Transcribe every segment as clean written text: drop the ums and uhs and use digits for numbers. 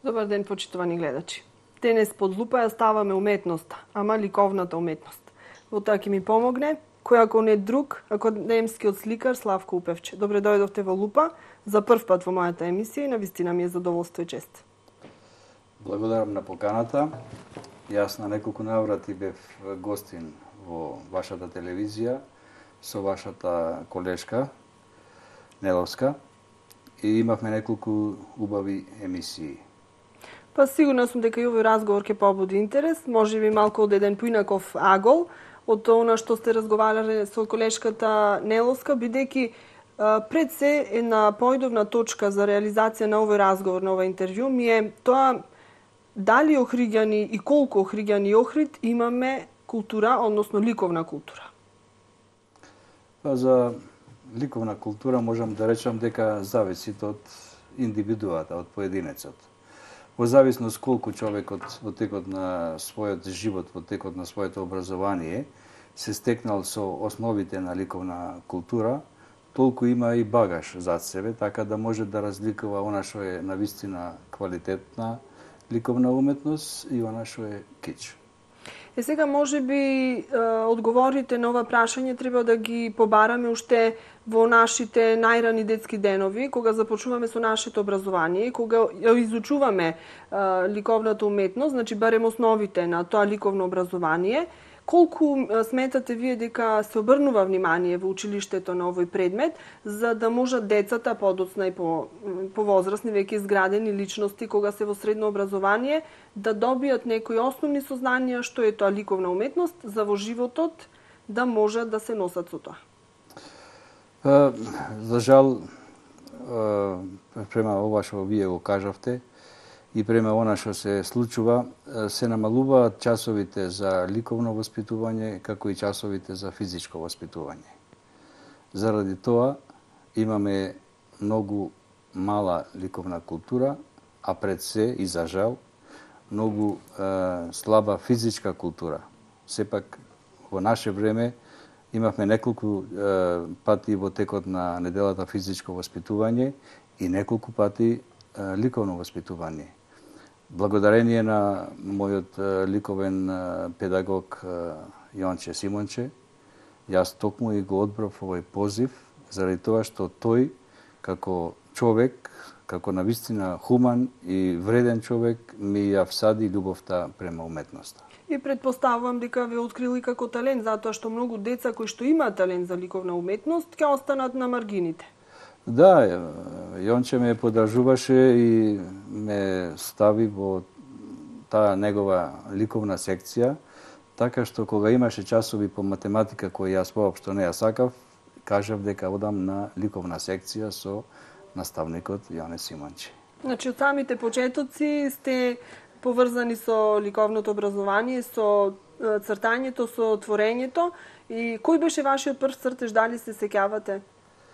Добар ден, почитувани гледачи. Денес под лупа ја ставаме уметноста, ама ликовната уметност. Во тоа ќе ми помогне, кој ако не друг, академскиот сликар Славко Упевче. Добре дојдовте во лупа, за прв пат во мојата емисија и навистина ми е задоволство и чест. Благодарам на поканата. Јас на неколку наврати бев гостин во вашата телевизија со вашата колешка Неловска и имавме неколку убави емисии. Па сигурна сум дека и овој разговор ќе побуди интерес, може би малку од еден поинаков агол, од она што сте разговарале со колешката Неловска, бидејќи пред се една поидовна точка за реализација на овој разговор, на овој интервју, ми е тоа дали Охриѓани и колку Охриѓани и Охрид имаме култура, односно ликовна култура. Па за ликовна култура можам да речам дека зависи од индивидуата, од поединецот. Во зависност колку човекот во текот на својот живот, во текот на своето образование, се стекнал со основите на ликовна култура, толку има и багаж зад себе, така да може да разликува она што е навистина квалитетна ликовна уметност и она што е кич. Сега може би одговорите на ова прашање треба да ги побараме уште во нашите најрани детски денови, кога започнуваме со нашето образование, кога ја изучуваме ликовната уметност, значи барем основите на тоа ликовно образование. Колку сметате вие дека се обрнува внимание во училиштето на овој предмет, за да можат децата, подоцна и повозрасни, веќе изградени личности, кога се во средно образование, да добијат некои основни сознанија што е тоа ликовна уметност, за во животот да можат да се носат со тоа? За жал, према ова што вие го кажавте, и према она што се случува, се намалуваат часовите за ликовно воспитување, како и часовите за физичко воспитување. Заради тоа имаме многу мала ликовна култура, а пред се, и за жал, многу слаба физичка култура. Сепак, во наше време, имавме неколку пати во текот на неделата физичко воспитување и неколку пати ликовно воспитување. Благодарение на мојот ликовен педагог Јонче Симонче, јас токму и го одбрав овој позив, заради тоа што тој, како човек, како навистина хуман и вреден човек, ми ја всади љубовта према уметноста. И предпоставувам дека ве открили како талент, затоа што многу деца кои што имаат талент за ликовна уметност, ќе останат на маргините. Да, Јонче ме подржуваше и ме стави во таа негова ликовна секција, така што кога имаше часови по математика кои јас воопшто не ја сакав, кажав дека одам на ликовна секција со наставникот Јоне Симонче. Значи, од самите почетоци сте поврзани со ликовното образование, со цртањето, со творењето. И кој беше вашиот прв цртеж, дали се сеќавате?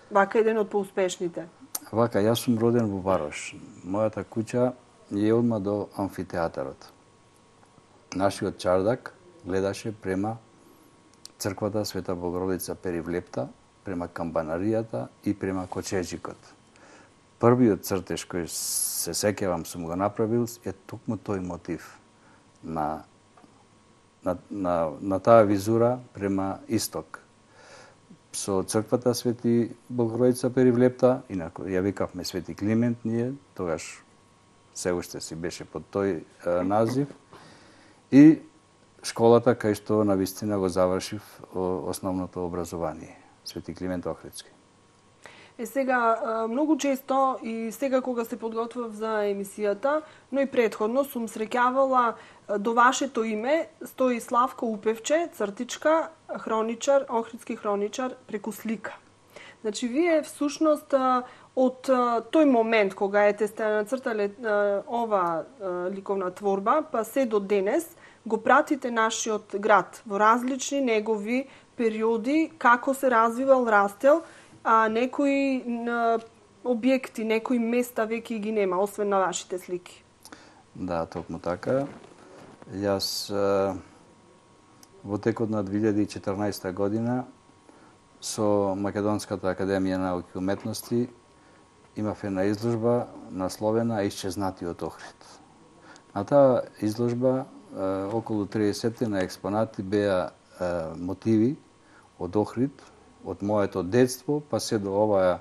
Вака еден од поуспешните. Вака, јас сум роден во Варош. Мојата куќа е одма до амфитеатарот. Нашиот чардак гледаше према црквата Света Богородица Перивлепта, према камбанаријата и према кочеџикот. Првиот цртеж кој се сеќавам сум го направил е токму тој мотив на таа визура према исток. Со црквата Свети Богородица Перивлепта, инаку ја викавме Свети Климент ние, тогаш се уште си беше под тој назив, и школата кај што навистина го завршив основното образование, Свети Климент Охридски. Сега, многу често и сега кога се подготвав за емисијата, но и предходно сум среќавала до вашето име стои Славко Упевче, цртичка, хроничар, охридски хроничар преку слика. Значи, вие всушност од тој момент кога сте нацртале ова ликовна творба, па се до денес, го пратите нашиот град во различни негови периоди, како се развивал, растел, а некои објекти, некои места веќе ги нема, освен на вашите слики. Да, токму така. Јас во текот на 2014 година со Македонската академија науки и уметности имав една изложба насловена "Исчезнатиот Охрид". На таа изложба околу 30 на експонати беа мотиви од Охрид, од моето детство, па се до оваа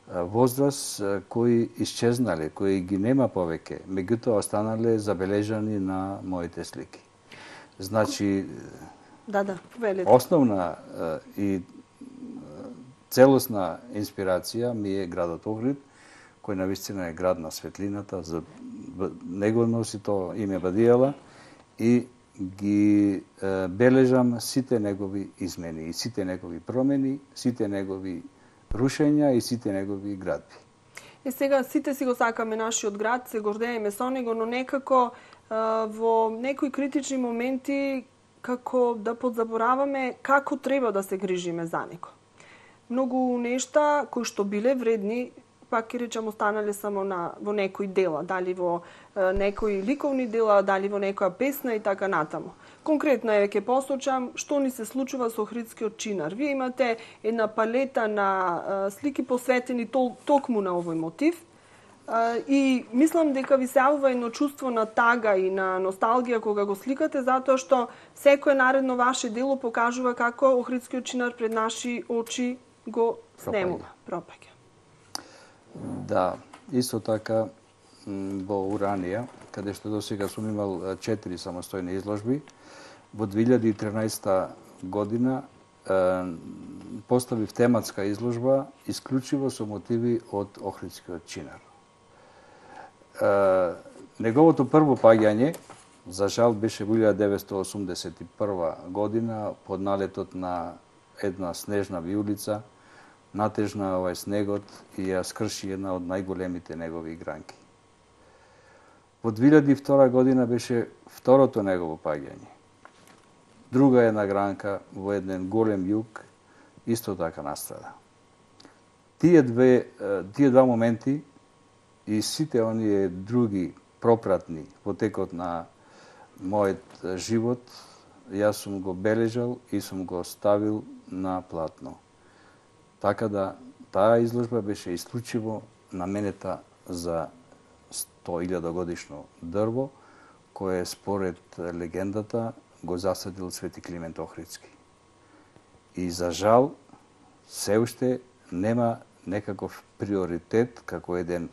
возраст, кои исчезнале, кои ги нема повеќе, меѓутоа останале забележани на моите слики. Значи, велите. Основна и целосна инспирација ми е градот Охрид, кој навистина е град на светлината, за него носи тоа име Бадијала, и ги бележам сите негови измени и сите негови промени, сите негови рушења и сите негови градби. Сега сите си го сакаме нашиот град, се гордееме со него, но некако во некои критични моменти како да подзабораваме како треба да се грижиме за него. Многу нешта кои што биле вредни, пак ќе речам, останале само во некои дела, дали во некои ликовни дела, дали во некоја песна и така натаму. Конкретно ќе посочам што ни се случува со Охридскиот чинар. Вие имате една палета на слики посветени токму на овој мотив и мислам дека ви се јавува едно чувство на тага и на носталгија кога го сликате, затоа што секое наредно ваше дело покажува како Охридскиот чинар пред наши очи го снемува, пропаѓа. Да, исто така во Уранија, каде што досега сум имал 4 самостојни изложби, во 2013 година поставив тематска изложба исклучиво со мотиви од Охридскиот чинар. Неговото прво паѓање, за жал, беше во 1981 година под налетот на една снежна виулица, натежна снегот и ја скрши една од најголемите негови гранки. Во 2002 година беше второто негово паѓање. Друга една гранка во еден голем југ исто така настрада. Тие два моменти и сите оние други пропратни во текот на мојот живот, јас сум го бележал и сум го ставил на платно. Така да таа изложба беше исклучиво наменета за 100.000 годишно дрво, кое според легендата го засадил Свети Климент Охридски. И за жал, се уште нема некаков приоритет како еден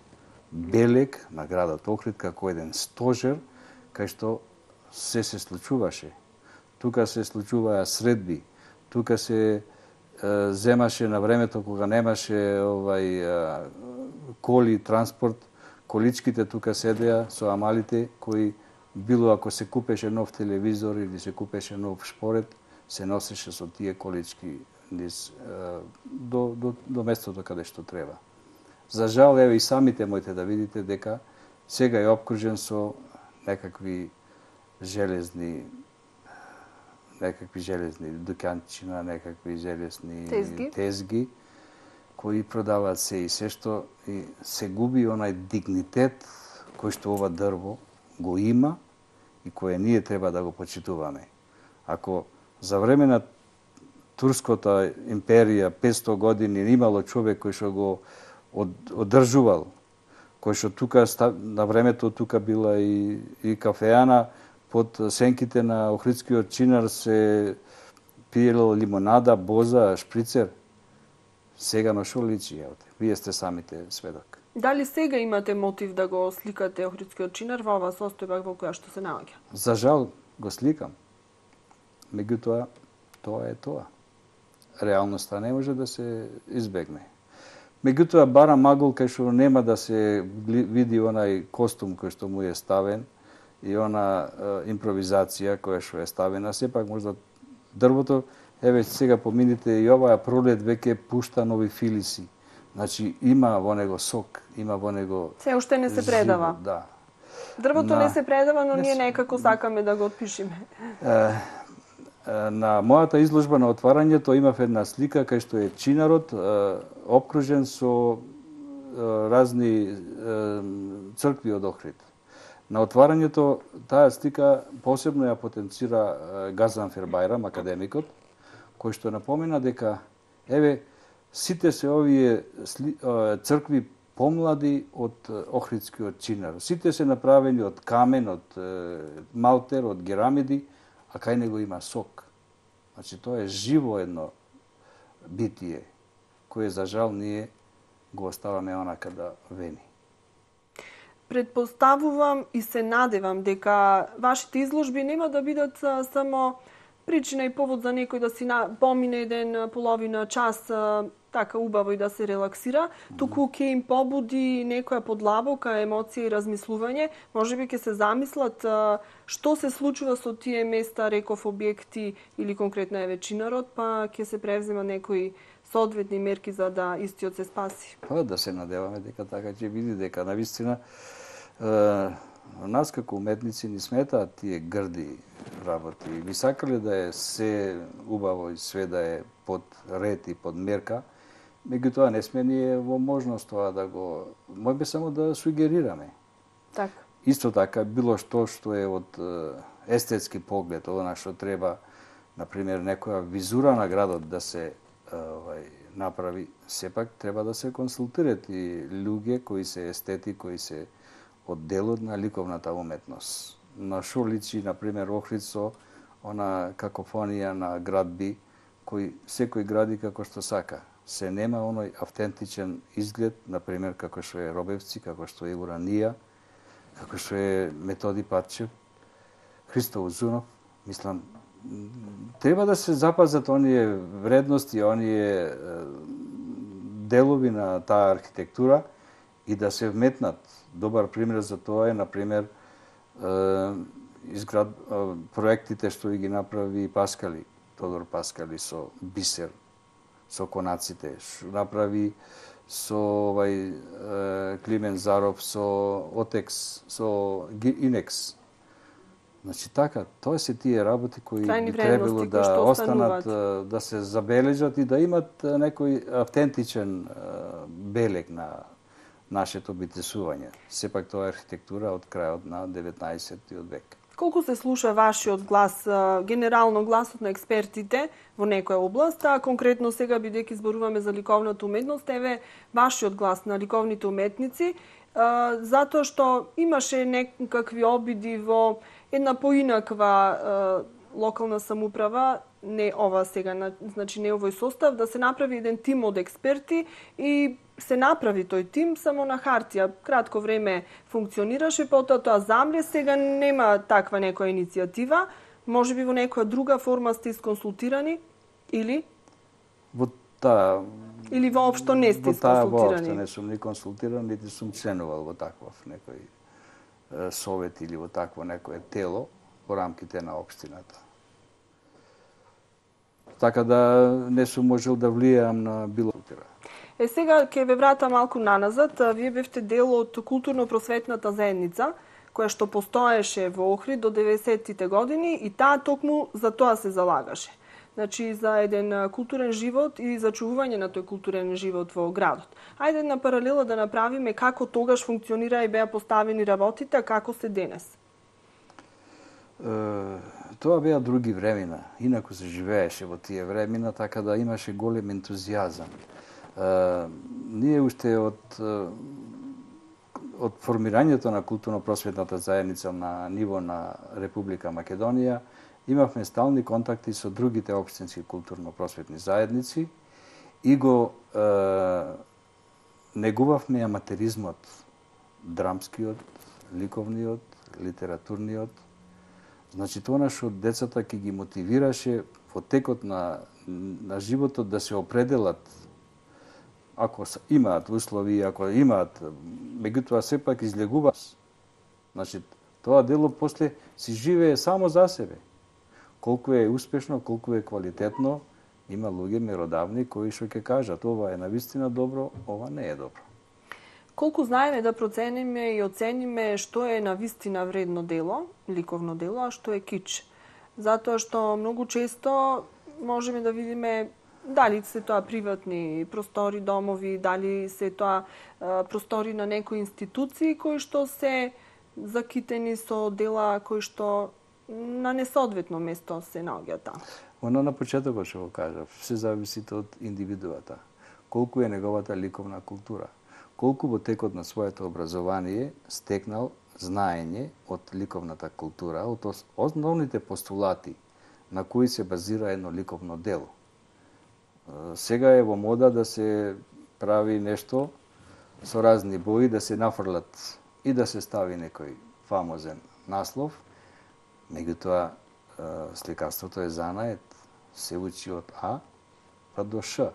белег на градот Охрид, како еден стожер, кај што се случуваше. Тука се случуваа средби, тука се земаше на времето кога немаше коли, транспорт, количките тука седеа со амалите кои било ако се купеше нов телевизор или се купеше нов шпорет, се носеше со тие колички до местото каде што треба. За жал, еве и самите можете да видите дека сега е обкружен со некакви железни дуканчина, некакви железни тезги кои продаваат се и се што и се губи онај дигнитет кој што ова дрво го има и кое ние треба да го почитуваме. Ако за време на Турската империја 500 години имало човек кој што го одржувал, кој што тука на времето тука била и кафеана, под сенките на Охридскиот чинар се пиело лимонада, боза, шприцер. Сега на шо личи, вие сте самите сведок. Дали сега имате мотив да го сликате Охридскиот чинар во оваа состојба во која што се наоѓа? За жал го сликам. Меѓутоа, тоа е тоа. Реалноста не може да се избегне. Меѓутоа, барам магул кај што нема да се види онај костум кој што му е ставен и она импровизација која што е ставена. Сепак можда дрвото, еве сега помините и оваа пролет веќе пушта нови филиси. Значи има во него сок, има во него се уште не се предава. Живот, да. Дрвото не се предава, но ние некако сакаме да го отпишиме. На мојата изложба на отварањето имав една слика кај што е чинарот обкружен со разни цркви од Охрид. На отварањето таа слика посебно ја потенцира Газанфер Бајрам, академикот, кој што напомена дека еве сите се овие цркви помлади од охридскиот чинар. Сите се направени од камен, од малтер, од керамиди, а кај него има сок. Значи, тоа е живо едно битие, кое за жал ние го оставаме онака да вени. Предпоставувам и се надевам дека вашите изложби нема да бидат само причина и повод за некој да си помине еден половина час така убаво и да се релаксира, туку ќе им побуди некоја подлабока емоција и размислување. Можеби ќе се замислат што се случува со тие места, реков, објекти или конкретна е вечинарот, па ќе се превзема некои соодветни мерки за да истиот се спаси. Па да се надеваме дека така ќе биде, дека навистина нас како уметници ни сметаат тие грди работи. Би сакале да е се убаво и све да е под ред и под мерка, меѓутоа не сме ние во можност тоа да го... Можеби само да сугерираме. Така. Исто така, било што е од естетски поглед, она што треба, например, некоја визура на градот да се направи, сепак треба да се консултираат и луѓе кои се естети, кои се од делот на ликовната уметност. На шо личи, например, Охрид со она какофонија на градби, кој секој гради како што сака. Се нема оној автентичен изглед, например, како што е Робевци, како што е Уранија, како што е Методи Патчев, Христо Узунов. Мислам, треба да се запазат оние вредности, оние делови на таа архитектура и да се вметнат. Добар пример за тоа е, например, проектите што ги направи Паскали, Тодор Паскали со бисер, со конаците, што направи со Климен Заров, со Отекс, со Инекс. Значи така, тоа се тие работи кои би требало да останат, да се забележат и да имат некој автентичен белег на нашето битесување. Сепак тоа е архитектура од крајот на 19 век. Колку се слуша вашиот глас, генерално гласот на експертите во некоја област, а конкретно сега бидејќи зборуваме за ликовната уметност, еве вашиот глас на ликовните уметници, затоа што имаше некакви обиди во една поинаква локална самоуправа, не ова сега, значи не овој состав, да се направи еден тим од експерти и се направи тој тим само на хартија. Кратко време функционираше, потоа тоа замре, сега нема таква некоја иницијатива. Можеби во некоја друга форма сте исконсултирани или? Во таа... Или воопшто не сте исконсултирани? Во таа воопшто не сум ни консултиран, нити сум членувал во таков некој совет или во такво некое тело во рамките на општината. Така да не сум можел да влијам на било тера. Сега ќе ве врата малку наназад. Вие бевте дел од културно-просветната заедница, која што постоеше во Охрид до 90-тите години и таа токму за тоа се залагаше. Значи, за еден културен живот и за чувување на тој културен живот во градот. Ајде на паралела да направиме како тогаш функционира и беа поставени работите, а како се денес. Тоа беа други времена. Инаку се живееше во тие времена, така да имаше голем ентузијазам. Ние уште од формирањето на културно-просветната заедница на ниво на Република Македонија имавме стални контакти со другите општински културно-просветни заедници и го негувавме аматеризмот, драмскиот, ликовниот, литературниот. Значи тоа што децата ќе ги мотивираше во текот на животот да се определат ако имаат услови, ако имаат, меѓутоа сепак излегува. Значи, тоа дело после си живее само за себе. Колку е успешно, колку е квалитетно, има луѓе меродавни кои што ќе кажат ова е навистина добро, ова не е добро. Колку знаеме да процениме и оцениме што е навистина вредно дело, ликовно дело, а што е кич? Затоа што многу често можеме да видиме дали се тоа приватни простори, домови, дали се тоа простори на некои институции кои што се закитени со дела кои што на несоодветно место се наоѓаат таму. Оно на почетокот што го кажав, се зависи од индивидуата. Колку е неговата ликовна култура, колку во текот на своето образование стекнал знаење од ликовната култура, од основните постулати на кои се базира едно ликовно дело. Сега е во мода да се прави нешто со разни бои, да се нафрлат и да се стави некој фамозен наслов, меѓутоа сликарството е занает, се учи од А па до Ш.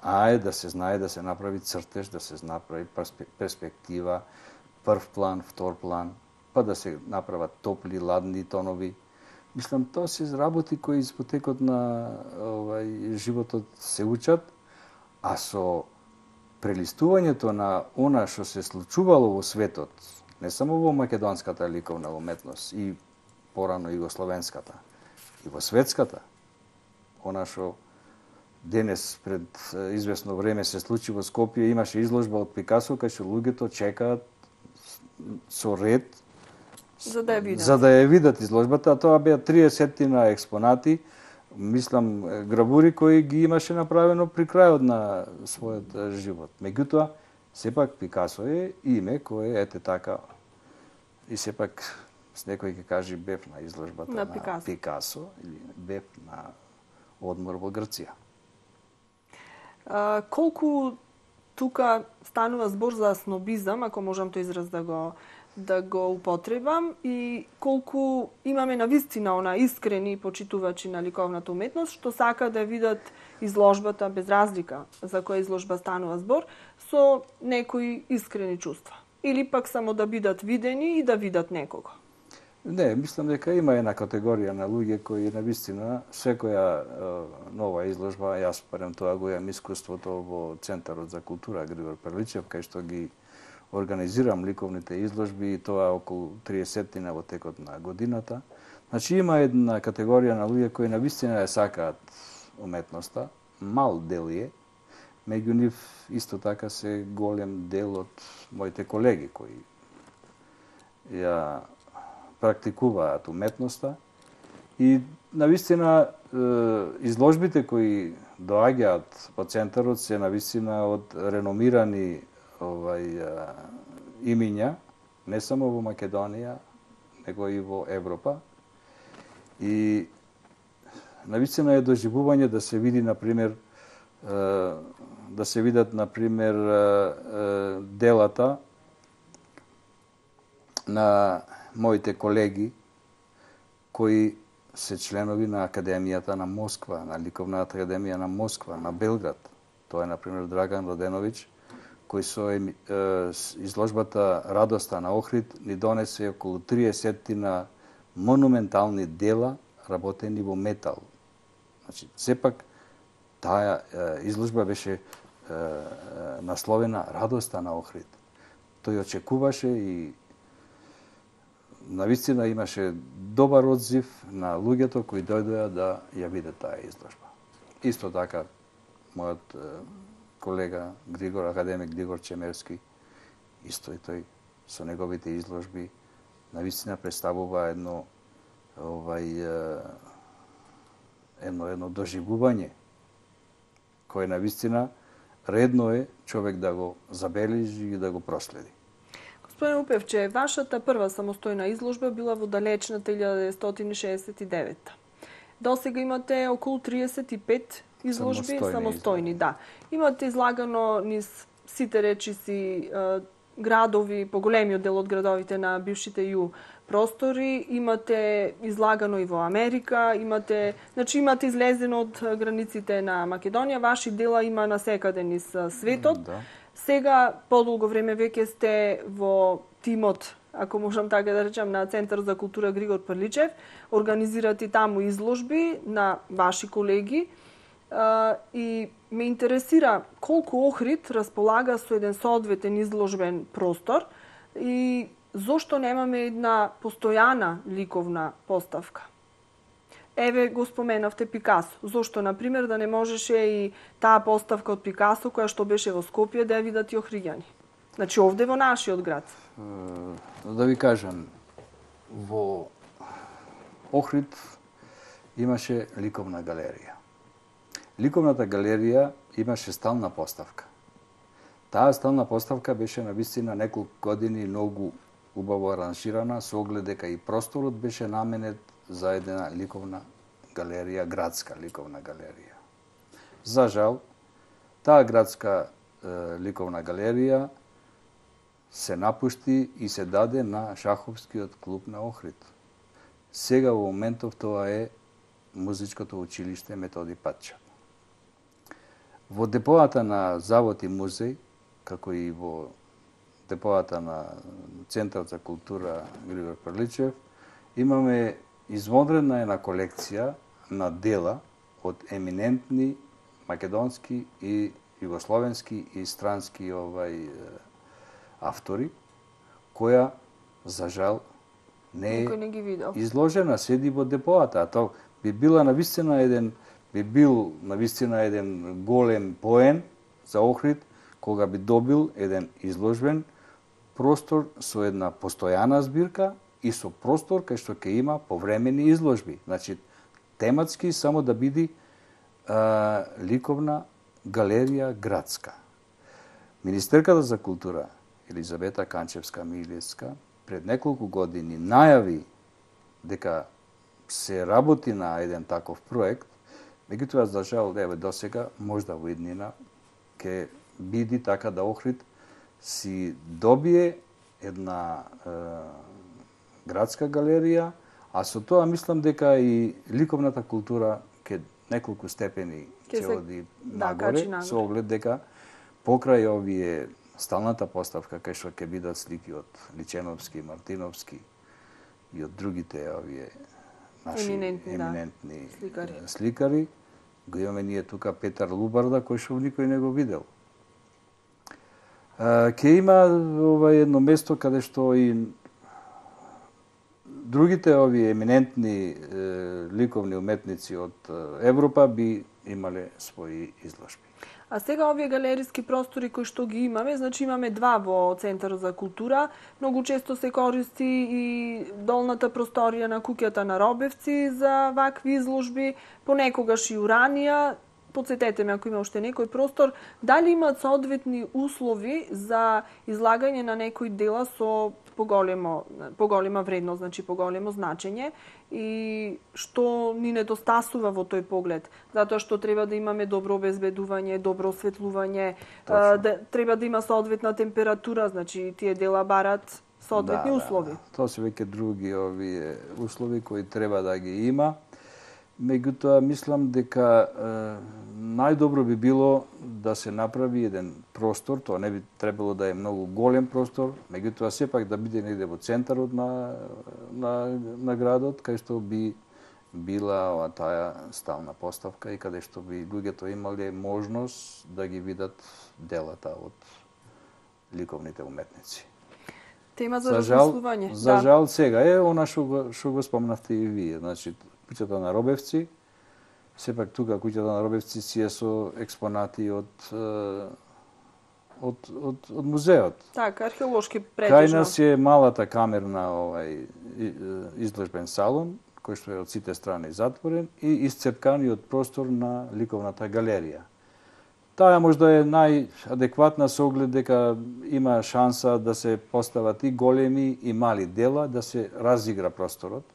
А е да се знае да се направи цртеж, да се направи перспектива, прв план, втор план, па да се направат топли, ладни тонови. Мислам, тоа се работи кои во текот на животот се учат, а со прелистувањето на она што се случувало во светот, не само во македонската ликовна уметност и порано југословенската, и во светската, она што денес пред известно време се случи во Скопје, имаше изложба од Пикасо кај што луѓето чекаат со ред за да ја видат изложбата, а тоа беа 30 експонати, мислам гравури кои ги имаше направено при крајот на својот живот. Меѓутоа, сепак Пикасо е име кое ете така и сепак с некој ќе каже бев на изложбата на Пикасо или бев на одмор во Грција. Колку тука станува збор за снобизам, ако можам тој израз да го употребам, и колку имаме навистина она искрени почитувачи на ликовната уметност, што сака да видат изложбата без разлика за која изложба станува збор, со некои искрени чувства. Или пак само да бидат видени и да видат некого. Не, мислам дека има една категорија на луѓе кои навистина секоја нова изложба, јас барем тоа го имам искуството во Центарот за култура Григор Перличев, кај што ги организирам ликовните изложби и тоа околу 30 во текот на годината. Значи има една категорија на луѓе кои навистина ја сакаат уметноста, мал дел е, меѓу нив исто така се голем дел од моите колеги кои ја практикуваат уметноста и навистина изложбите кои доаѓаат во центарот се навистина од реномирани имиња, не само во Македонија, него и во Европа. И навистина е доживување да се види, например, да се видат, например, делата на моите колеги кои се членови на Академијата на Москва, на Ликовната академија на Москва, на Белград. Тоа е, например, Драган Роденовиќ, кој со изложбата Радоста на Охрид ни донесе околу 30 монументални дела работени во метал. Значи, сепак, таа изложба беше насловена Радоста на Охрид. Тој очекуваше и навистина имаше добар одзив на луѓето кои дојдоа да ја видат таа изложба. Исто така, мојот колега Григор, академик Григор Чемерски, исто и тој со неговите изложби навистина представува едно доживување кое навистина редно е човек да го забележи и да го проследи. Господин Упевче, вашата прва самостојна изложба била во далечната 1969. Досега имате околу 35 изложби самостојни, да. Имате излагано низ сите речиси градови, поголемиот дел од градовите на бившите ју простори, имате излагано и во Америка, имате излезено од границите на Македонија, ваши дела има насекаде низ светот. Да. Сега, подолго време веќе сте во тимот, ако можам така да речам, на Центар за култура Григор Прличев, организирате таму изложби на ваши колеги и ме интересира колку Охрид располага со еден соодветен изложбен простор и зошто немаме една постојана ликовна поставка. Еве го споменавте Пикасо. Зошто, например, да не можеше и таа поставка од Пикасо, која што беше во Скопје, да ја видат и охриѓани? Значи, овде во нашиот град. Да ви кажам, во Охрид имаше ликовна галерија. Ликовната галерија имаше стална поставка. Таа стална поставка беше навистина неколку години многу убаво аранжирана, со оглед дека и просторот беше наменет за една ликовна галерија, градска ликовна галерија. За жал, таа градска ликовна галерија се напушти и се даде на шаховскиот клуб на Охрид. Сега во моментов тоа е музичкото училиште Методи Патча. Во депоата на Завод и музеј, како и во депоата на Центар за култура Григор Прличев, имаме извонредна една колекција на дела од еминентни македонски и југословенски и странски автори, која, за жал, не е изложена, седи во депоата. А тоа би бил навистина еден голем поен за Охрид, кога би добил еден изложбен простор со една постојана збирка и со простор кај што ќе има повремени изложби. Значи, тематски само да биде ликовна галерија градска. Министерката за култура Елизавета Канчевска-Милевска пред неколку години најави дека се работи на еден таков проект, меѓутоа за жал досега можда во иднина ќе биде така да Охрид си добие една градска галерија, а со тоа мислам дека и ликовната култура ќе неколку степени ќе оди нагоре, со оглед дека покрај овие сталната поставка кај што ќе бидат слики од Личеновски, Мартиновски и од другите овие наши еминентни сликари, го имаме ние тука Петар Лубарда, кој што никој не го видел. Ќе има едно место каде што и другите овие еминентни ликовни уметници од Европа би имале своји изложби. А сега овие галериски простори кои што ги имаме, значи имаме два во Центарот за култура. Многу често се користи и долната просторија на куќата на Робевци за вакви изложби, понекогаш и уранија. Подсетете ме ако има уште некој простор. Дали имаат соодветни услови за излагање на некои дела со поголема вредност, значи поголемо значење, и што ни недостасува во тој поглед, затоа што треба да имаме добро обезбедување, добро осветлување, треба да има соодветна температура, значи тие дела барат соодветни услови. Тоа се веќе други овие услови кои треба да ги има. Меѓутоа, мислам дека најдобро би било да се направи еден простор, тоа не би требало да е многу голем простор, меѓутоа сепак да биде негде во центарот на градот, кај што би била таа стална поставка и каде што би луѓето имале можност да ги видат делата од ликовните уметници. Тема за размислување. За жал сега е она што го спомнавте и вие, значи куќата на Робевци, сепак тука куќата на Робевци си е со експонати од музеот. Така, археолошки претежно. Кај нас е малата камерна изложбен салон, кој што е од сите страни затворен и исцепканиот простор на ликовната галерија. Таа можда е најадекватна со оглед дека има шанса да се постават и големи и мали дела, да се разигра просторот.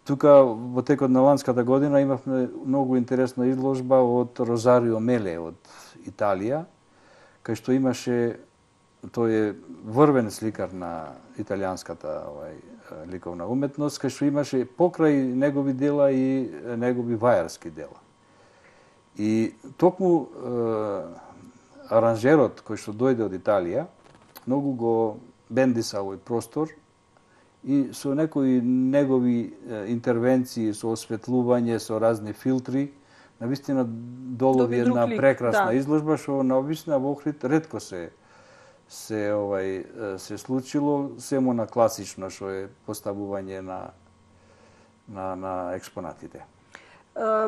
Тука во текот на ланската година имавме многу интересна изложба од Розарио Меле од Италија, кај што имаше, тој е врвен сликар на италијанската ликовна уметност, кај што имаше покрај негови дела и негови вајарски дела. И токму аранжерот кој што дојде од Италија многу го бендиса овој простор и со некои негови интервенции, со осветлување, со разни филтри, навистина долови една прекрасна изложба, што навистина во Охрид ретко се случило, семо на класично што е поставување на експонатите.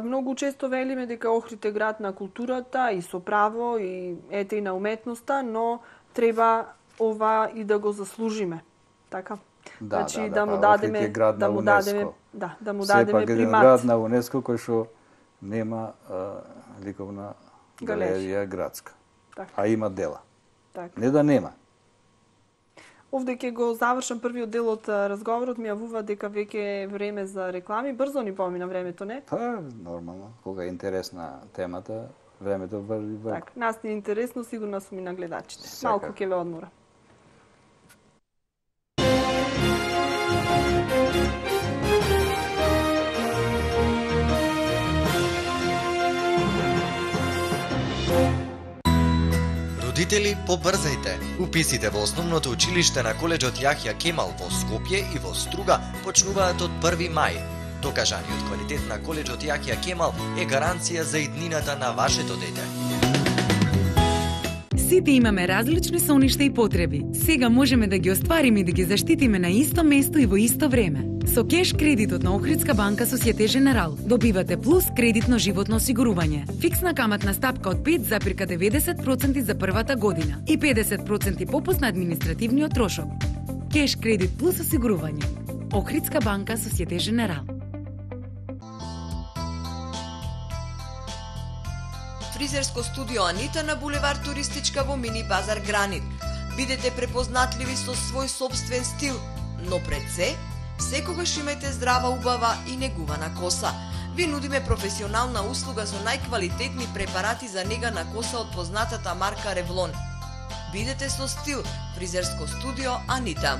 Многу често велиме дека Охрид е град на културата и со право и ете и на уметноста, но треба ова и да го заслужиме. Така? Значи да му дадеме град на УНЕСКО. Да му дадеме примат. Град на УНЕСКО кој што нема ликовна галерија градска. а има дела. Така. Не да нема. Овде ќе го завршам првиот дел од разговорот, ми јавува дека веќе е време за реклами. Брзо ни помина времето, не? Па, нормално. Кога е интересна темата, времето върви. Така, нас ни е интересно, сигурно сум и на гледачите. Малку ќе ве одмора. Родители, побрзајте! Уписите во основното училиште на коледжот Јахја Кемал во Скопје и во Струга почнуваат од 1 мај. Докажаниот квалитет на коледжот Јахја Кемал е гаранција за иднината на вашето дете. Сите имаме различни соништа и потреби. Сега можеме да ги оствариме и да ги заштитиме на исто место и во исто време. Со кеш кредитот на Охридска банка Societe Generale добивате плюс кредитно животно осигурување, фиксна каматна стапка од 5,90% за првата година и 50% попуст на административниот трошок. Кеш кредит плюс осигурување. Охридска банка Societe Generale. Фризерско студио Анита на булевар Туристичка во Мини Базар Гранит. Бидете препознатливи со свој собствен стил, но пред се, секогаш имајте здрава, убава и негувана коса. Ви нудиме професионална услуга со најквалитетни препарати за нега на коса од познатата марка Revlon. Бидете со стил, фризерско студио Анита.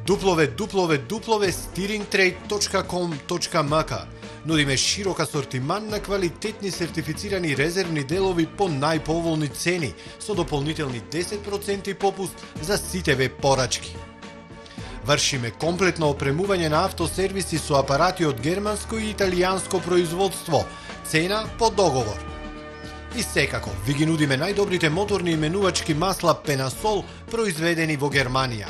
www.steeringtrade.com.mk Нудиме широк асортиман на квалитетни сертифицирани резервни делови по најповолни цени, со дополнителни 10% попуст за сите веб порачки. Вршиме комплетно опремување на автосервиси со апарати од германско и италијанско производство, цена по договор. И секако, ви ги нудиме најдобрите моторни именувачки масла Пенасол, произведени во Германија.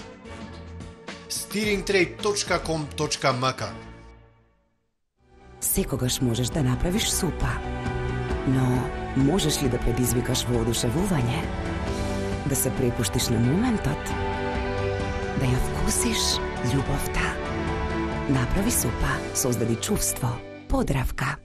steeringtrade.com.mk Секогаш можеш да направиш супа, но можеш ли да предизвикаш воодушевување? Да се препуштиш на моментот? Да ја вкусиш љубовта? Направи супа, создади чувство, Подравка.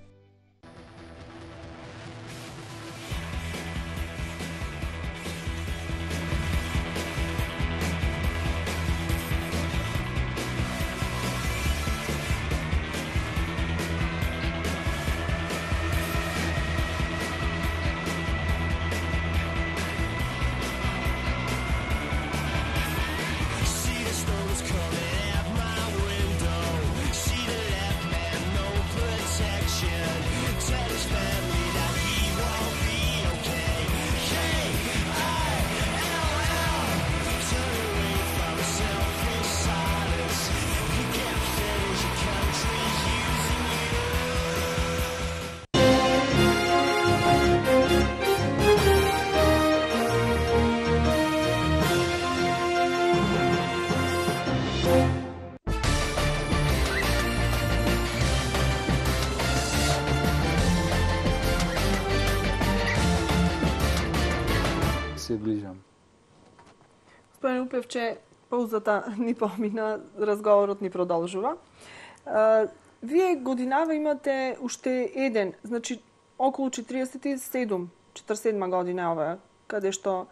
Се ближам. Господин Упевче, паузата ни помина, разговорот ни продолжува. Вие годинава имате уште еден, значи околу 47 година е ова, каде што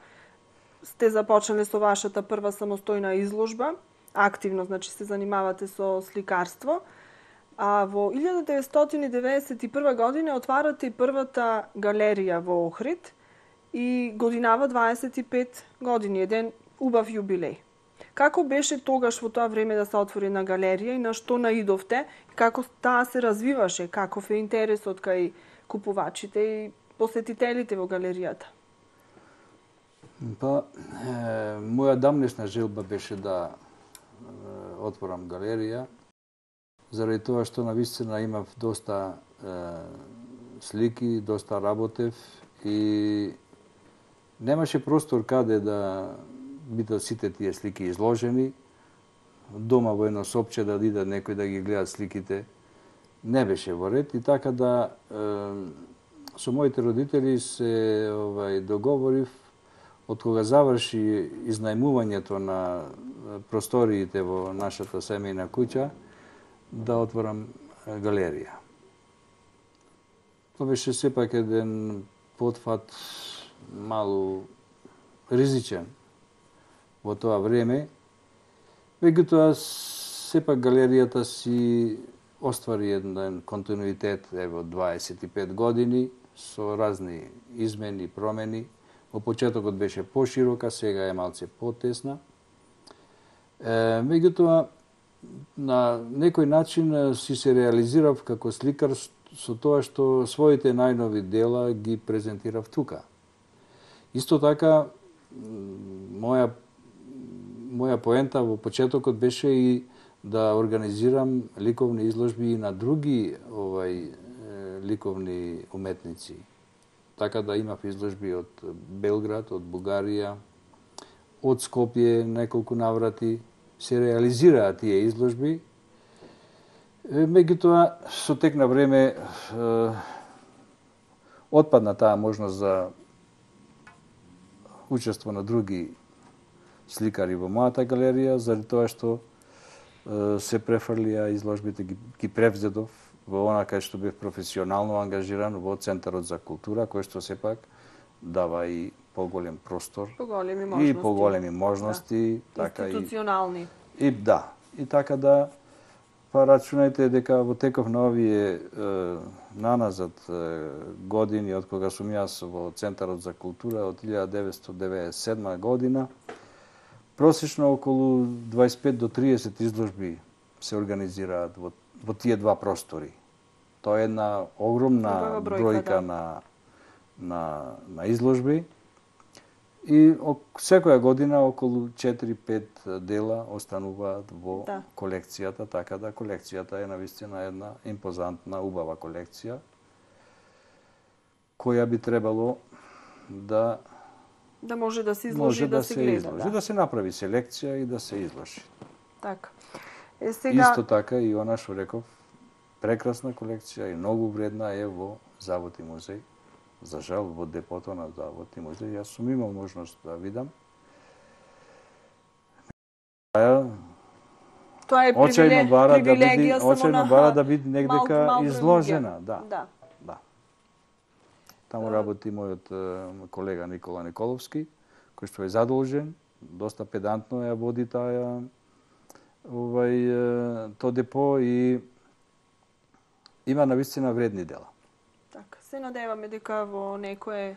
сте започнале со вашата прва самостојна изложба, активно, значи се занимавате со сликарство, а во 1991 година отварате и првата галерија во Охрид и годинава 25 години, еден убав јубилеј. Како беше тогаш во тоа време да се отвори една галерија и на што наидовте? Како таа се развиваше? Каков е интересот кај купувачите и посетителите во галеријата? Па, моја дамнешна желба беше да отворам галерија, заради тоа што навистина имав доста слики, доста работев и немаше простор каде да бидат сите тие слики изложени. Дома во едно сопче да иде некој да ги гледа сликите не беше во ред и така да со моите родители се договорив од кога заврши изнајмувањето на просториите во нашата семејна куќа да отворам галерија. Тоа беше сепак еден потфат малу ризичен во тоа време. Меѓутоа, сепак галеријата си оствари еден континуитет од 25 години со разни измени, промени. Во почетокот беше поширока, сега е малце потесна. Меѓутоа, на некој начин си се реализирав како сликар со тоа што своите најнови дела ги презентирав тука. Исто така, моја поента во почетокот беше и да организирам ликовни изложби и на други ликовни уметници. Така да имав изложби од Белград, од Бугарија, од Скопје неколку наврати. Се реализираа тие изложби. Меѓутоа, со тек на време отпадна таа можност за учество на други сликари во мојата галерија, заради тоа што се префрлија изложбите, ги превзедов во она кај што бев професионално ангажиран во Центарот за култура, кој што сепак дава и поголем простор и поголеми можности, да. Така институционални. И така да па рачунајте дека во теков на овие наназад години од кога сум јас во Центарот за култура од 1997 година, просечно околу 25 до 30 изложби се организираат во тие два простори. Тоа е една огромна бројка на изложби и секоја година околу 4-5 дела остануваат во колекцијата, така да колекцијата е навистина една импозантна, убава колекција која би требало да може да се изложи и да се гледа. Да се направи селекција и да се изложи. Така. Исто така и она што реков, прекрасна колекција и многу вредна е во Завод и музеј. За жал, во депото на Завод и музеј, јас сум имал можност да видам. Тоа е привилегија само на бара да биде негдека изложена. Да. Таму работи мојот колега Никола Николовски, кој што е задолжен, доста педантно ја води тоа депо и има навистина вредни дела. Така, се надеваме дека во некое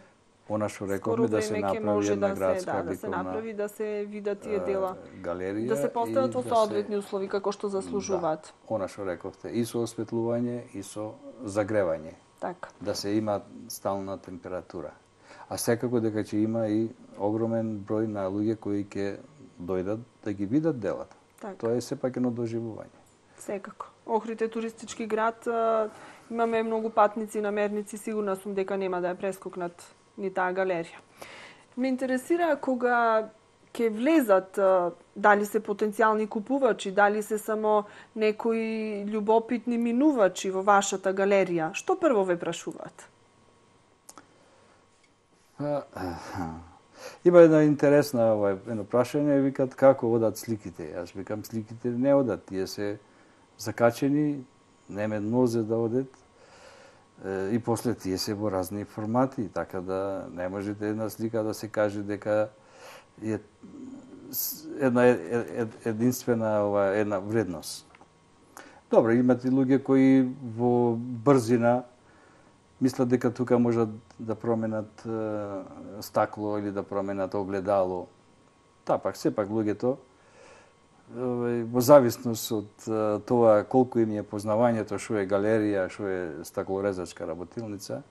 она што рековме да се направи една градска да се направи, да се видат тие дела галерија, да се постават во соодветни услови како што заслужуваат. Она што рековте, и со осветлување и со загревање. Така. Да се има стална температура. А секако дека ќе има и огромен број на луѓе кои ќе дојдат да ги видат делата. Так. Тоа е сепак едно доживување. Секако. Охрид е туристички град, имаме многу патници, намерници, сигурна сум дека нема да ја прескокнат ни таа галерија. Ме интересира кога ќе влезат, дали се потенцијални купувачи, дали се само некои љубопитни минувачи во вашата галерија, што прво ве прашуваат? Има една интересна едно прашање, викат како одат сликите. Јас викам сликите не одат, тие се закачени, неме нозе да одат и после тие се во разни формати, така да не можете една слика да се каже дека е една единствена една вредност. Добро, имате луѓе кои во брзина мислат дека тука можат да променат стакло или да променат огледало. Пак сепак луѓето во зависност од тоа колку им е познавањето што е галерија, што е стаклорезачка работилница,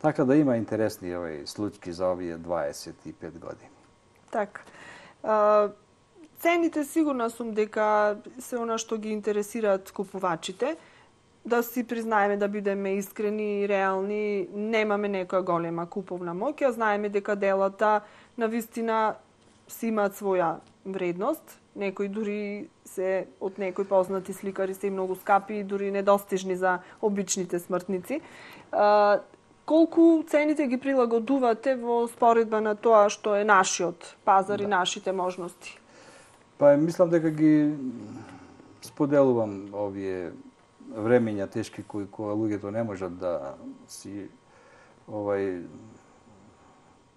така да има интересни случаи за овие 25 години. Така. Цените сигурна сум дека се она што ги интересираат купувачите. Да си признаеме, да бидеме искрени и реални, немаме некоја голема куповна моќ, а знаеме дека делата навистина си имаат своја вредност. Некои дури се од некои познати сликари се и многу скапи и дури недостижни за обичните смртници. Колку цените ги прилагодувате во споредба на тоа што е нашиот пазар и нашите можности? Мислам дека ги споделувам овие времења тешки кои луѓето не можат да си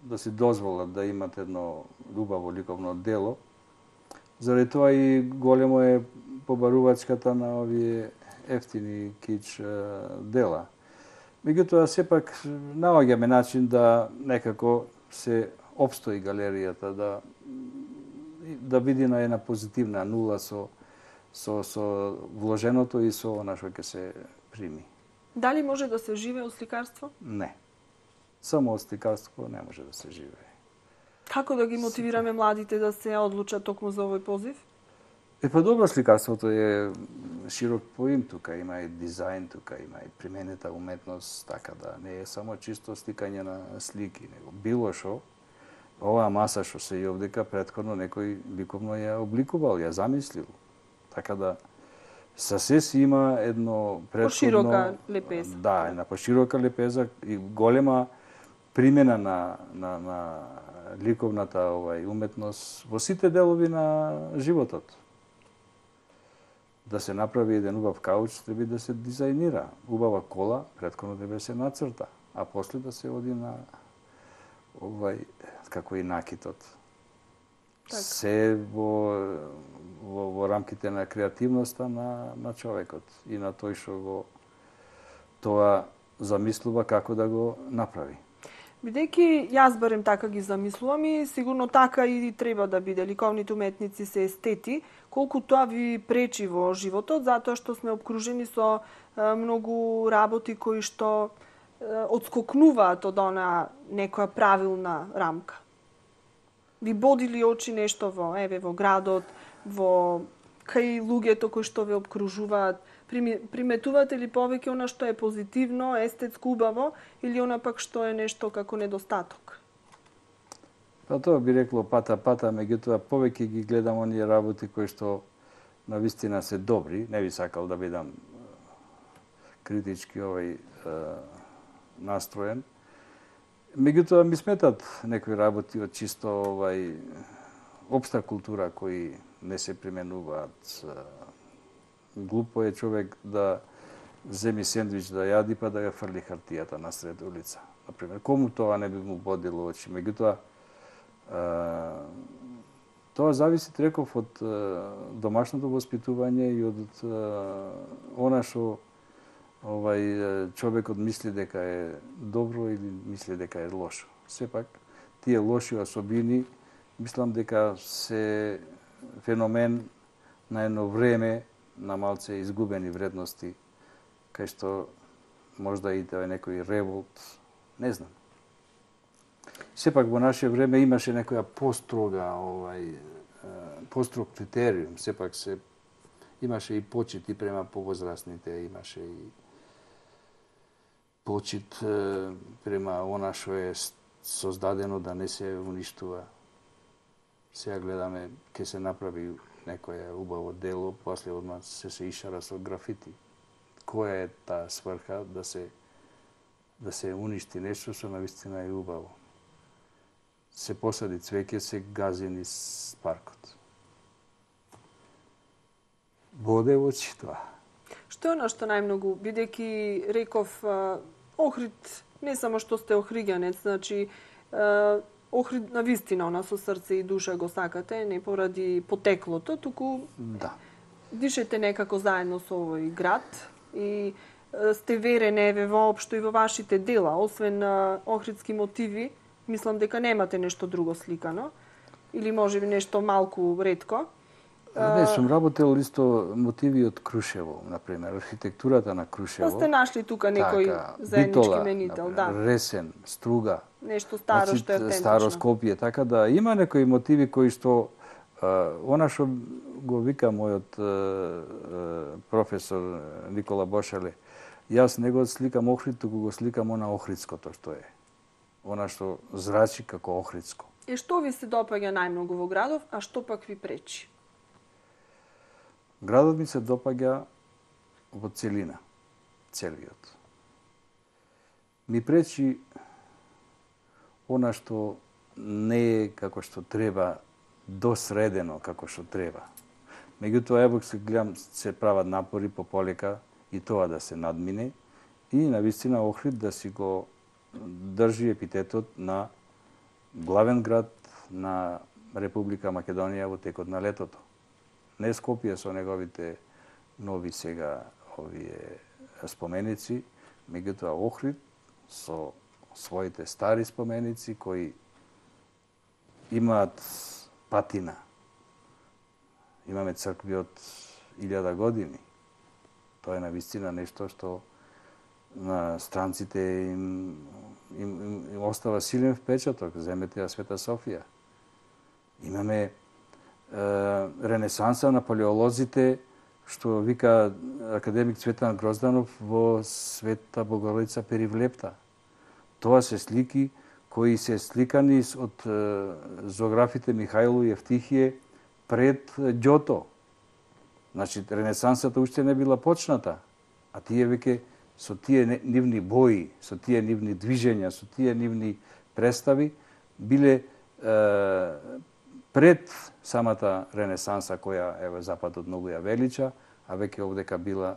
да си дозволат да имат едно љубаво ликовно дело. Заради тоа и големо е побарувачката на овие ефтини кич дела. Меѓутоа, сепак наоѓаме начин да некако се опстои галеријата, да биде на една позитивна нула со вложеното и со она што ќе се прими. Дали може да се живее од сликарство? Не. Само од сликарство не може да се живее. Како да ги мотивираме младите да се одлучат токму за овој позив? Па добро, сликарството е широк поим, тука има и дизајн, тука има и применета уметност, така да не е само чисто сликање на слики, него било шо. Оваа маса што се и овдека претходно некој ликовно ја обликувал, ја замислил. Така да са се си има едно претходно... Поширока лепеза. Да, една поширока лепеза и голема примена на ликовната уметност во сите делови на животот. Да се направи еден убав кауч, треба да се дизајнира. Убава кола, претходно треба се нацрта, а после да се оди на како и накитот. Так. Се во рамките на креативноста на човекот и на тој што го тоа замислува како да го направи. Бидејќи јас барем така ги замислувам и сигурно така и треба да биде. Ликовните уметници се естети, колку тоа ви пречи во животот, затоа што сме обкружени со многу работи кои што одскокнуваат од она некоја правилна рамка. Ви боди ли очи нешто во градот, во кај луѓето кои што ве обкружуваат? Приметувате ли повеќе она што е позитивно, естетско убаво, или она пак што е нешто како недостаток? Па тоа би рекло пата, меѓутоа повеќе ги гледам оние работи кои што навистина се добри, не би сакал да бидам критички настроен. Меѓутоа ми сметат некои работи од чисто општа култура кои не се применуваат. Глупо е човек да земи сендвич да јади па да ја фрли хартијата на сред улица. Например, кому тоа не би му бодило очи. Меѓутоа, тоа зависи, реков, од домашното воспитување и од она што човекот мисли дека е добро или мисли дека е лошо. Сепак, тие лоши особини, мислам дека се феномен на едно време на малце изгубени вредности, кај што можда и тоа е некој револт, не знам. Сепак во наше време имаше некоја построга, построг критериум, сепак имаше и почит и према повозрастните, имаше и почит према она што е создадено да не се уништува. Сега гледаме, ке се направи некоја убаво дело, после одма се ишара со графити. Која е таа сврха да се уништи нешто што навистина е убаво? Се посади цвеќе, се гази низ паркот. Боде во очи тоа. Што е она што најмногу, бидејќи реков Охрид, не само што сте охриѓанец, значи Охрид на вистина она со срце и душа го сакате, не поради потеклото, туку дишете некако заедно со овој град и сте верен воопшто и во вашите дела, освен охридски мотиви, мислам дека немате нешто друго сликано или можеби нешто малку ретко. Не, сум работел исто мотиви од Крушево, например, архитектурата на Крушево. Да сте нашли тука некој заеднички менител, да. Ресен, Струга. Нешто старо што е автентично. Старо Скопје, така да има некои мотиви кои што она што го вика мојот професор Никола Бошале, јас не го сликам Охрид, туку го сликам она охридското што е. Она што зрачи како охридско. И што ви се допаѓа најмногу во градов, а што пак ви пречи? Градот ми се допаѓа во целина, целиот. Ми пречи она што не е како што треба, досредено како што треба. Меѓутоа, ево се гледам, се прават напори пополека и тоа да се надмине и навистина Охрид да си го држи епитетот на главен град на Република Македонија во текот на летото. Не Скопје со неговите нови сега овие споменици, меѓутоа Охрид со своите стари споменици кои имаат патина. Имаме цркви од 1000 години. Тоа е навистина нешто што на странците им остава силен впечаток. Земете ја Света Софија. Имаме ренесанса на палеолозите, што вика академик Цветан Грозданов во Света Богородица Перивлепта. Тоа се слики кои се сликани од зоографите Михајло и Евтихије пред Ѓото. Значи, ренесансата уште не била почната, а тие веќе со тие нивни бои, со тие нивни движења, со тие нивни представи, биле пред самата ренесанса која еве Западот многу ја велича, а веќе овдека била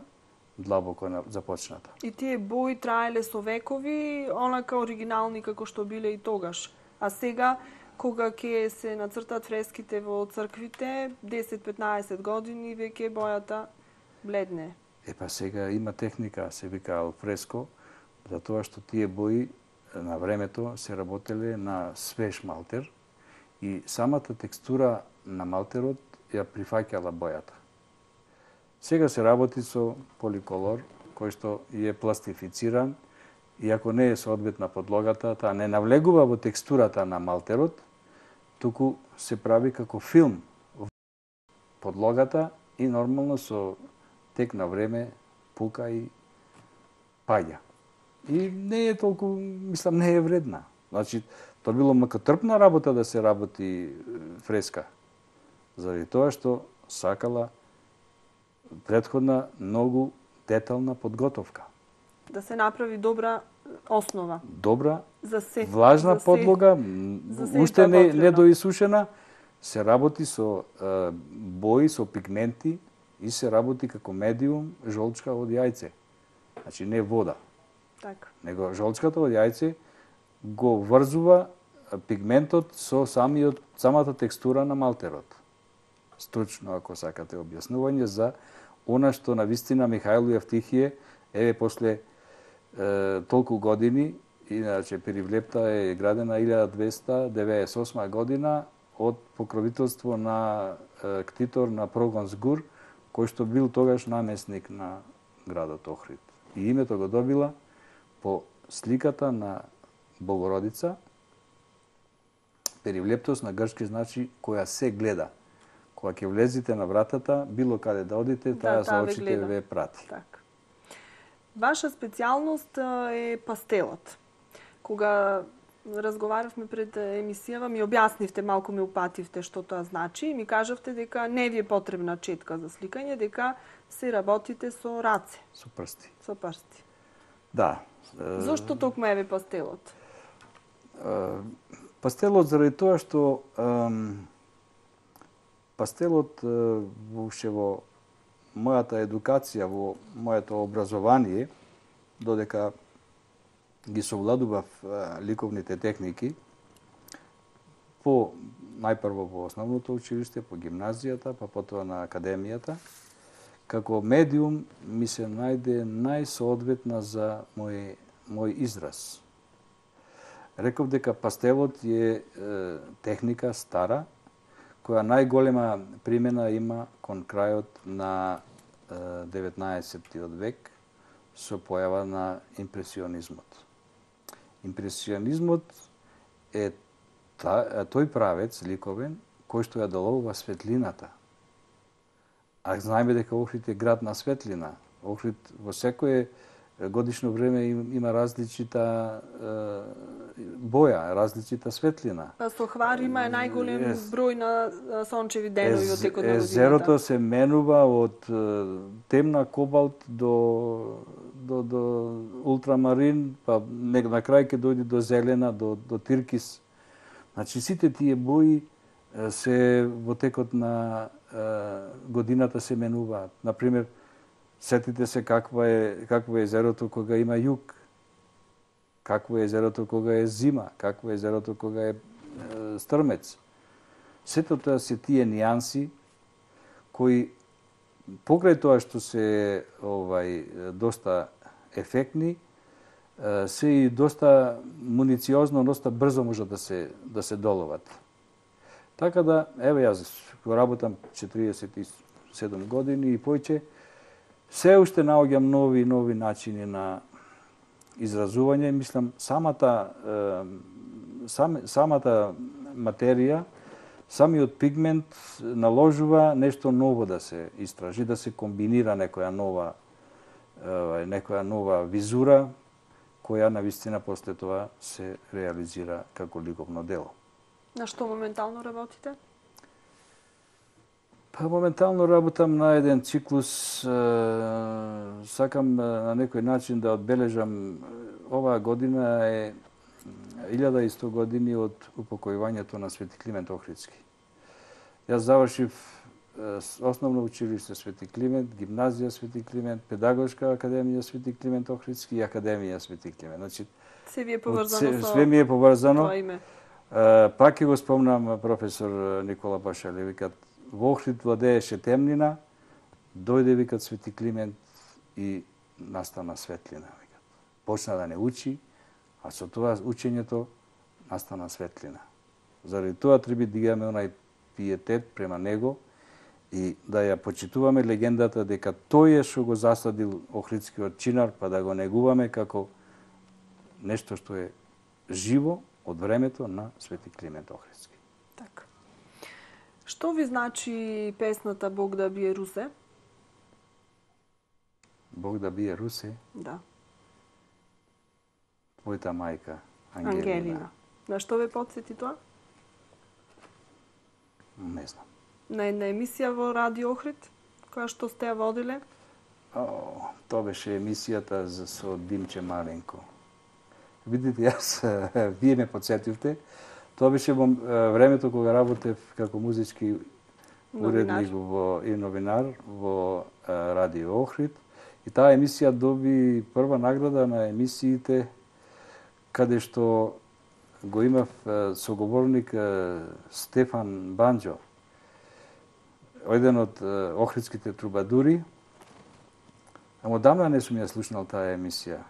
длабоко започната. И тие бои траеле со векови, онака оригинални како што биле и тогаш. А сега, кога ќе се нацртат фреските во црквите, 10-15 години веќе бојата бледне. Епа сега има техника, се вика алфреско, затоа што тие бои на времето се работеле на свеж малтер и самата текстура на малтерот ја прифаќала бојата. Сега се работи со поликолор, кој што е пластифициран, и ако не е соодветна на подлогата, таа не навлегува во текстурата на малтерот, туку се прави како филм во подлогата и нормално со тек на време пука и паѓа. И не е толку, мислам, не е вредна. Значи, тоа било макотрпна работа да се работи фреска. Заради тоа што сакала претходна многу детална подготовка. Да се направи добра основа. Добра, за се, влажна за подлога, се уште не доисушена, се работи со бои, со пигменти и се работи како медиум жолчка од јајце. Значи не вода. Така. Него жолчката од јајце го врзува пигментот со самата текстура на малтерот. Стручно, ако сакате објаснување за она што на вистина Михајло и Евтихије, еве после толку години, иначе Перивлепта е градена 1298 година од покровителство на ктитор на Прогон Згур, кој што бил тогаш намесник на градот Охрид. И името го добила по сликата на Богородица. Перивлептос на грчки значи која се гледа. Кога ќе влезите на вратата, било каде да одите, таа со очите ве прати. Так. Ваша специјалност е пастелот. Кога разговаравме пред емисијава, ми објаснивте, малку ме упативте што тоа значи и ми кажавте дека не ви е потребна четка за сликање, дека се работите со раце. Со прсти. Со прсти. Да. Зошто токму еве пастелот? Пастелот заради тоа што пастелот воопште во мојата едукација, во моето образование, додека ги совладував ликовните техники, најпрво во основното училиште, по гимназијата, па потоа на академијата, како медиум ми се најде најсоодветна за мој израз. Реков дека пастелот е техника стара, која најголема примена има кон крајот на 19. век со појава на импресионизмот. Импресионизмот е тој правец ликовен кој што ја доловува светлината. А знаеме дека Охрид е град на светлина. Охрид во секое годишно време има различита боја, различита светлина. Па со Хвар има најголем број на сончеви денови во текот на годината. Езерото се менува од темна кобалт до ултрамарин, па на крај ќе дојде до зелена, до тиркис. Значи сите тие бои се во текот на годината се менуваат. Например, сетите се какво е езерото кога има југ, какво е езерото кога е зима, какво е езерото кога е стрмец. Сето тоа се тие нијанси кои покрај тоа што се доста ефектни, се и доста мунициозно, доста брзо може да се доловат. Така да, еве јас го работам 47 години и појќе, се уште наоѓам нови начини на изразување. Мислам, самата материја, самиот пигмент наложува нешто ново да се истражи, да се комбинира некоја нова визура, која навистина после тоа се реализира како ликовно дело. На што моментално работите? Па моментално работам на еден циклус. Сакам на некој начин да одбележам, оваа година е 1100 години од упокојувањето на Свети Климент Охридски. Јас завршив основно училиште Свети Климент, гимназија Свети Климент, педагошка академија Свети Климент Охридски и академија Свети Климент. Значи, се ви е поврзано све ми е поврзано. Тоа име. Пак ќе го спомнам професор Никола Пашали, викат, во Охрид владееше темнина, дојде, викат, Свети Климент и настана светлина, викат. Почна да не учи, а со тоа учењето настана светлина. Заради тоа треба да имаме онај пиетет према него и да ја почитуваме легендата дека тој е што го засадил Охридскиот чинар, па да го негуваме како нешто што е живо од времето на Свети Климент Охридски. Така. Што ви значи песната Бог да бие Русе? Бог да бие Русе? Да. Твојата мајка, Ангелина. На што ве потсети тоа? Не знам. На една емисија во Радио Охрид, која што сте ја водиле? Тоа беше емисијата со Димче Маленко. Видите, вие ме подсетивте. Тоа беше во времето кога работев како музички уредник и новинар во Радио Охрид. И таа емисија доби прва награда на емисиите каде што го имав соговорник Стефан Банџо, еден од охридските трубадури. Ама одамна не сум ја слушнал таа емисија.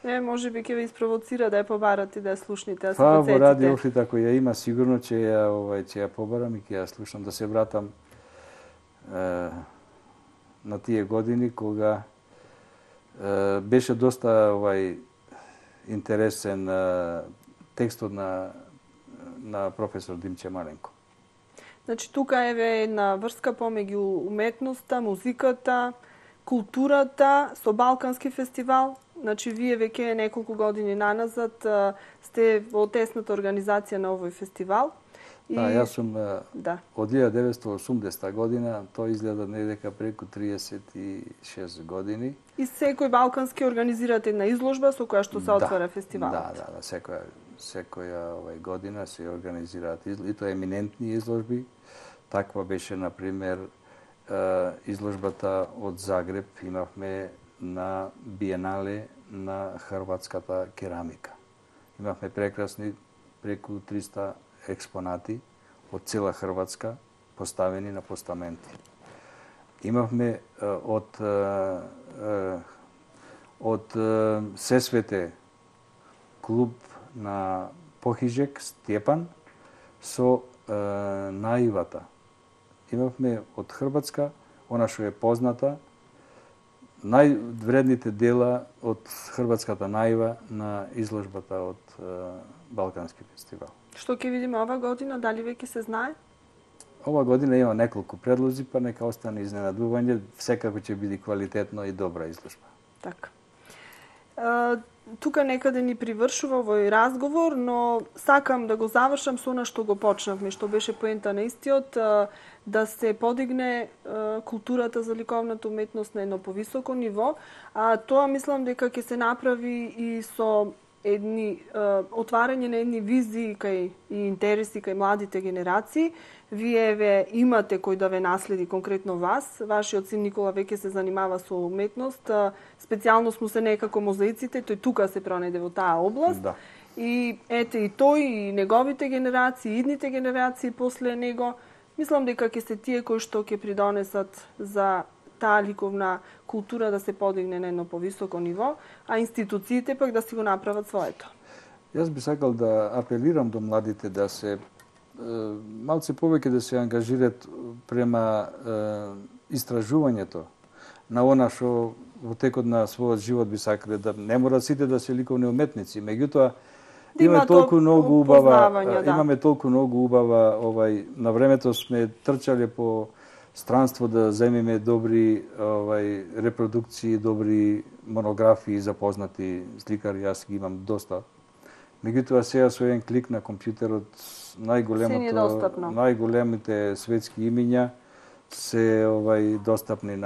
Може би ќе ви испровоцира да ја побарате, да ја слушните, да се подсетите. подсетите. Во Радио Охрид, ако ја има, сигурно ќе ја побарам и ќе ја слушам, да се вратам на тие години кога беше доста интересен текстот на професор Димче Маленко. Значи, тука е една врска помеѓу уметноста, музиката, културата со Балкански фестивал. Значи, вие веќе неколку години наназад сте во тесната организација на овој фестивал. Да, јас сум од 1980 година, тоа изгледа недека преку 36 години. И секој балкански организирате една изложба со која што се отвара фестивалот. Да, секоја година се организираат изложби, и тоа еминентни изложби. Таква беше, например, изложбата од Загреб, имавме на Биенале на хрватската керамика. Имавме прекрасни преку 300 експонати од цела Хрватска поставени на постаменти. Имавме од Сесвете клуб на Похижек Стјепан со наивата. Имавме од Хрватска, она што е позната, највредните дела од хрватската наива на изложбата од Балкански фестивал. Што ќе видиме ова година, дали веќе се знае? Ова година има неколку предлози, па нека остане изненадување, секако ќе биде квалитетно и добра изложба. Така. Тука некаде ни привршува овој разговор, но сакам да го завршам со она што го почнавме, што беше поента на истиот, да се подигне културата за ликовната уметност на едно повисоко ниво, а тоа мислам дека ќе се направи и со отварање на едни визии и интереси кај младите генерации. Вие имате кој да ве наследи конкретно вас. Вашиот син Никола веќе се занимава со уметност. Специјално му се некако мозаиците, тој тука се пронајде во таа област. Да. И ете и тој, и неговите генерации, и идните генерации после него, мислам дека ќе се тие кои што ќе придонесат за таа ликовна култура да се подигне на едно повисоко ниво, а институциите пак да си го направат своето. Јас би сакал да апелирам до младите да се малце повеќе да се ангажираат према истражувањето на она што во текот на својот живот би сакале, да не мора сите да се ликовни уметници, меѓутоа имаме толку многу убава, имаме толку многу убава, на времето сме трчале по странство да земеме добри репродукции, добри монографии за познати сликари, јас ги имам доста. Меѓутоа сега со еден клик на компјутерот најголемите светски имиња се достапни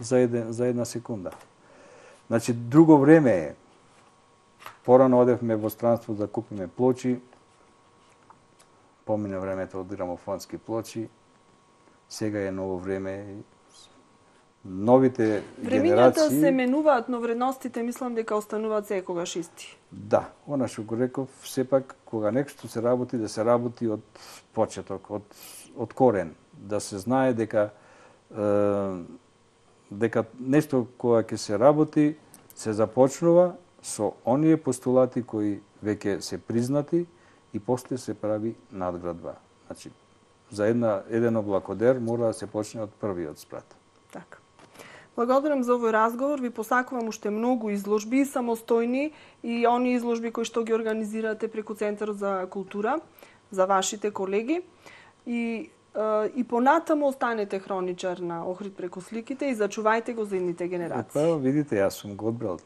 за една секунда. Значи друго време е. Порано одевме во странство да купиме плочи. Помина времето од грамофонски плочи. Сега е ново време. Новите Времињата се менуваат, но вредностите мислам дека остануваат секогаш исти. Да, она што го реков, сепак кога нешто се работи, да се работи од почеток, од корен, да се знае дека нешто кога ќе се работи, се започнува со оние постулати кои веќе се признати и после се прави надградба. Значи, за еден облакодер мора да се почне од првиот спрат. Така. Благодарам за овој разговор, ви посакувам уште многу изложби, самостојни и они изложби кои што ги организирате преку Центарот за култура, за вашите колеги. И понатаму останете хроничар на Охрид преку сликите и зачувајте го за идните генерации. Па, видите, јас сум го одбрал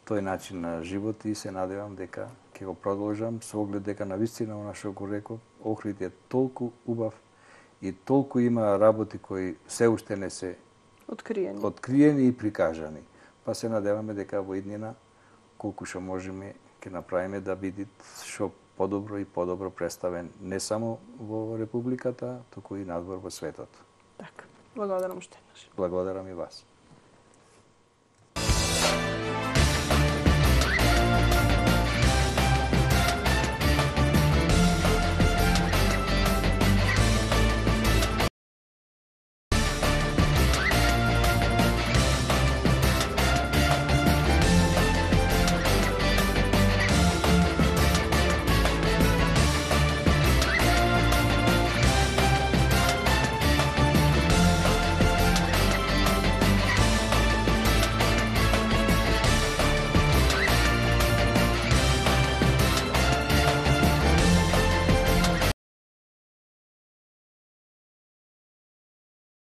тој начин на живот и се надевам дека ќе го продолжам со оглед дека навистина она што го реков, Охрид е толку убав и толку има работи кои се уште не се откриени и прикажани. Па се надеваме дека во иднина колку што можеме ќе направиме да биде што подобро и подобро представен не само во Републиката, туку и надвор во светот. Така. Благодарам уште еднаш. Благодарам и вас.